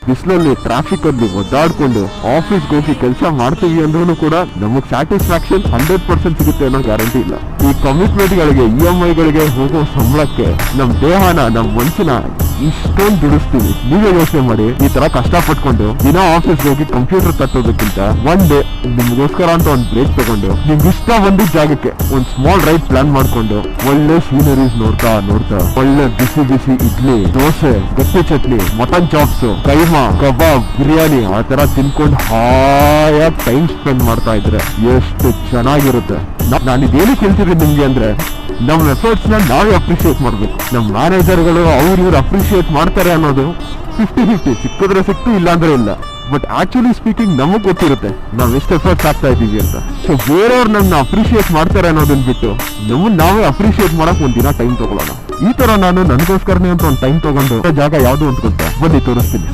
ಬಿಸಿಲಲ್ಲಿ ಟ್ರಾಫಿಕ್ ಅಲ್ಲಿ ಒದ್ದಾಡ್ಕೊಂಡು ಆಫೀಸ್ಗೆ ಹೋಗಿ ಕೆಲಸ ಮಾಡ್ತೀವಿ ಅಂದ್ರೂ ಕೂಡ ನಮಗ್ ಸ್ಯಾಟಿಸ್ಫ್ಯಾಕ್ಷನ್ 100% ಸಿಗುತ್ತೆ ಅನ್ನೋ ಗ್ಯಾರಂಟಿ ಇಲ್ಲ. ಈ ಕಮಿಟ್ಮೆಂಟ್ ಗಳಿಗೆ EMI ಗಳಿಗೆ ಹೋಗೋ ಸಂಬಳಕ್ಕೆ ನಮ್ ದೇಹನ ನಮ್ ಮನ್ಸನ್ನ ಇಷ್ಟೊಂದು ದುಡಿಸ್ತೀವಿ. ನೀವೇ ಯೋಚನೆ ಮಾಡಿ, ಈ ತರ ಕಷ್ಟ ಪಟ್ಕೊಂಡು ದಿನ ಆಫೀಸ್ಗೆ ಹೋಗಿ ಕಂಪ್ಯೂಟರ್ ತಟ್ಟೋದಕ್ಕಿಂತ ಒನ್ ಡೇ ನಿಮ್ಗೋಸ್ಕರ ಅಂತ ಒಂದ್ ಬ್ರೇಕ್ ತಗೊಂಡು ನಿಮ್ಗೆ ಇಷ್ಟ ಬಂದಿದ್ದ ಜಾಗಕ್ಕೆ ಒಂದ್ ಸ್ಮಾಲ್ ರೈಡ್ ಪ್ಲಾನ್ ಮಾಡ್ಕೊಂಡು ಒಳ್ಳೆ ಸೀನರೀಸ್ ನೋಡ್ತಾ ಒಳ್ಳೆ ಬಿಸಿ ಬಿಸಿ ಇಡ್ಲಿ, ದೋಸೆ, ಗಟ್ಟಿ ಚಟ್ನಿ, ಮಟನ್ ಚಾಪ್ಸ್, ಕೈಮಾ, ಕಬಾಬ್, ಬಿರಿಯಾನಿ ಆ ತರ ತಿನ್ಕೊಂಡು ಹಾಯಾಗಿ ಟೈಮ್ ಸ್ಪೆಂಡ್ ಮಾಡ್ತಾ ಇದ್ರೆ ಎಷ್ಟು ಚೆನ್ನಾಗಿರುತ್ತೆ. ನಾನು ಇದೇನು ಕೇಳ್ತಿದ್ದೀನಿ ನಿಮ್ಗೆ ಅಂದ್ರೆ, ನಮ್ ಎಫರ್ಟ್ಸ್ ನ ನಾವೇ ಅಪ್ರಿಶಿಯೇಟ್ ಮಾಡ್ಬೇಕು. ನಮ್ ಮ್ಯಾನೇಜರ್ಗಳು ಇವ್ರು ಅಪ್ರಿಶಿಯೇಟ್ ಮಾಡ್ತಾರೆ ಅನ್ನೋದು 50-50, ಸಿಕ್ಕಿದ್ರೆ ಸಿಕ್ತು, ಇಲ್ಲ ಅಂದ್ರೆ ಇಲ್ಲ. ಬಟ್ ಆಕ್ಚುಲಿ ಸ್ಪೀಕಿಂಗ್ ನಮಗ್ ಗೊತ್ತಿರುತ್ತೆ ನಾವ್ ಎಷ್ಟು ಎಫರ್ಟ್ಸ್ ಆಗ್ತಾ ಇದೀವಿ ಅಂತ. ಸೊ ಬೇರೆಯವ್ರು ನಮ್ನ ಅಪ್ರಿಶಿಯೇಟ್ ಮಾಡ್ತಾರೆ ಅನ್ನೋದನ್ನ ಬಿಟ್ಟು ನಮ್ಮನ್ನ ನಾವೇ ಅಪ್ರಿಶಿಯೇಟ್ ಮಾಡಕ್ ಒಂದಿನ ಟೈಮ್ ತಗೊಳ್ಳೋಣ. ಈ ತರ ನಾನು ನನಗೋಸ್ಕರನೇ ಅಂತ ಒಂದು ಟೈಮ್ ತಗೊಂಡು ಜಾಗ ಯಾವ್ದು ಅಂತ ಗೊತ್ತಾ, ಬನ್ನಿ ತೋರಿಸ್ತೀನಿ.